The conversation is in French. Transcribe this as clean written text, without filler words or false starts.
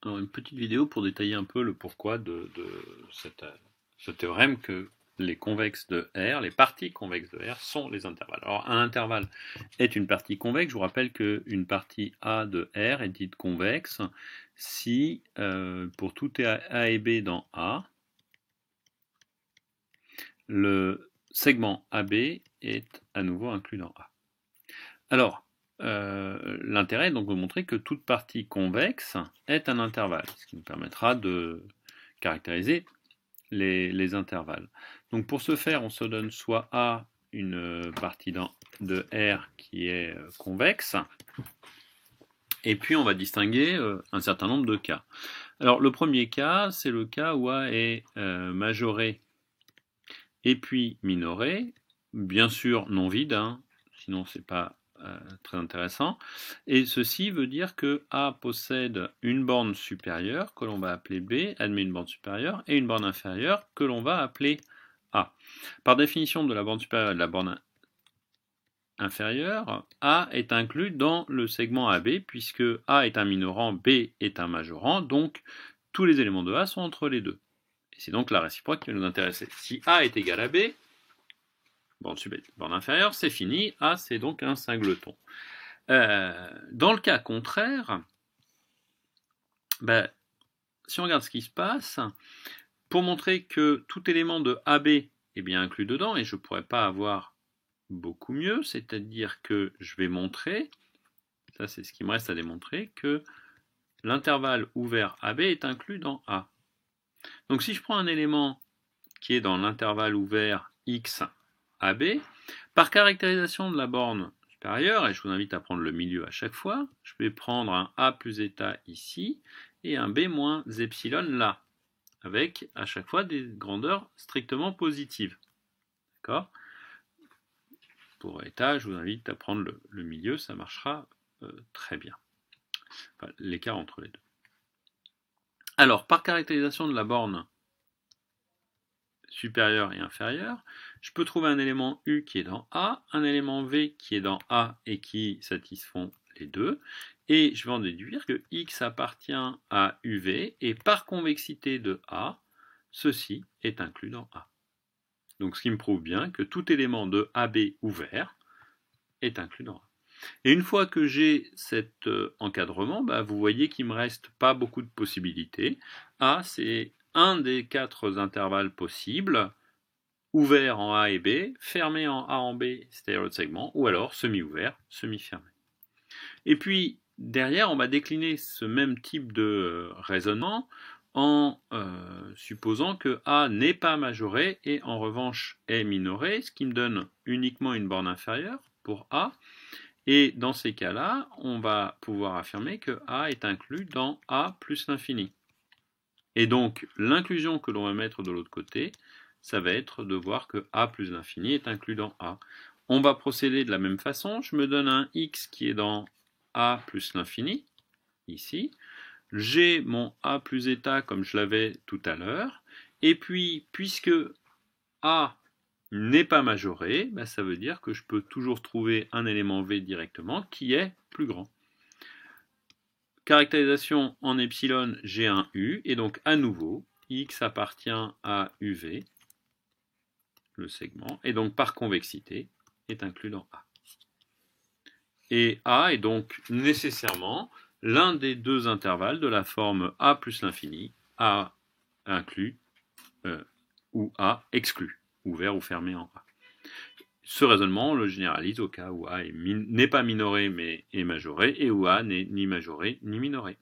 Alors, une petite vidéo pour détailler un peu le pourquoi de ce théorème que les convexes de R, les parties convexes de R sont les intervalles. Alors, un intervalle est une partie convexe. Je vous rappelle qu'une partie A de R est dite convexe si, pour tout A et B dans A, le segment AB est à nouveau inclus dans A. Alors, l'intérêt est donc de montrer que toute partie convexe est un intervalle, ce qui nous permettra de caractériser les intervalles. Donc pour ce faire, on se donne soit A, une partie de R qui est convexe, et puis on va distinguer un certain nombre de cas. Alors le premier cas, c'est le cas où A est majoré et puis minoré, bien sûr non vide, hein, sinon c'est pas très intéressant, et ceci veut dire que A possède une borne supérieure que l'on va appeler B, admet une borne supérieure, et une borne inférieure que l'on va appeler A. Par définition de la borne supérieure et de la borne inférieure, A est inclus dans le segment AB, puisque A est un minorant, B est un majorant, donc tous les éléments de A sont entre les deux. Et c'est donc la réciproque qui va nous intéresser. Si A est égal à B, borne inférieure, c'est fini. A, c'est donc un singleton. Dans le cas contraire, si on regarde ce qui se passe, pour montrer que tout élément de AB est bien inclus dedans, et je ne pourrais pas avoir beaucoup mieux, c'est-à-dire que je vais montrer, ça c'est ce qui me reste à démontrer, que l'intervalle ouvert AB est inclus dans A. Donc si je prends un élément qui est dans l'intervalle ouvert X AB, par caractérisation de la borne supérieure, et je vous invite à prendre le milieu à chaque fois, je vais prendre un A plus état ici, et un B moins epsilon là, avec à chaque fois des grandeurs strictement positives. D'accord ? Pour état, je vous invite à prendre le milieu, ça marchera très bien. Enfin, l'écart entre les deux. Alors, par caractérisation de la borne supérieur et inférieur, je peux trouver un élément U qui est dans A, un élément V qui est dans A et qui satisfont les deux, et je vais en déduire que X appartient à UV, et par convexité de A, ceci est inclus dans A. Donc ce qui me prouve bien que tout élément de AB ouvert est inclus dans A. Et une fois que j'ai cet encadrement, vous voyez qu'il ne me reste pas beaucoup de possibilités. A, c'est un des 4 intervalles possibles, ouvert en A et B, fermé en A en B, c'est-à-dire l'autre segment, ou alors semi-ouvert, semi-fermé. Et puis, derrière, on va décliner ce même type de raisonnement en supposant que A n'est pas majoré et en revanche est minoré, ce qui me donne uniquement une borne inférieure pour A. Et dans ces cas-là, on va pouvoir affirmer que A est inclus dans A plus l'infini. Et donc, l'inclusion que l'on va mettre de l'autre côté, ça va être de voir que A plus l'infini est inclus dans A. On va procéder de la même façon. Je me donne un X qui est dans A plus l'infini, ici. J'ai mon A plus état comme je l'avais tout à l'heure. Et puis, puisque A n'est pas majoré, ça veut dire que je peux toujours trouver un élément V directement qui est plus grand. Caractérisation en epsilon, j'ai un U, et donc à nouveau, X appartient à UV, le segment, et donc par convexité est inclus dans A. Et A est donc nécessairement l'un des deux intervalles de la forme A plus l'infini, A inclus ou A exclu, ouvert ou fermé en A. Ce raisonnement, on le généralise au cas où A n'est pas minoré mais est majoré, et où A n'est ni majoré ni minoré.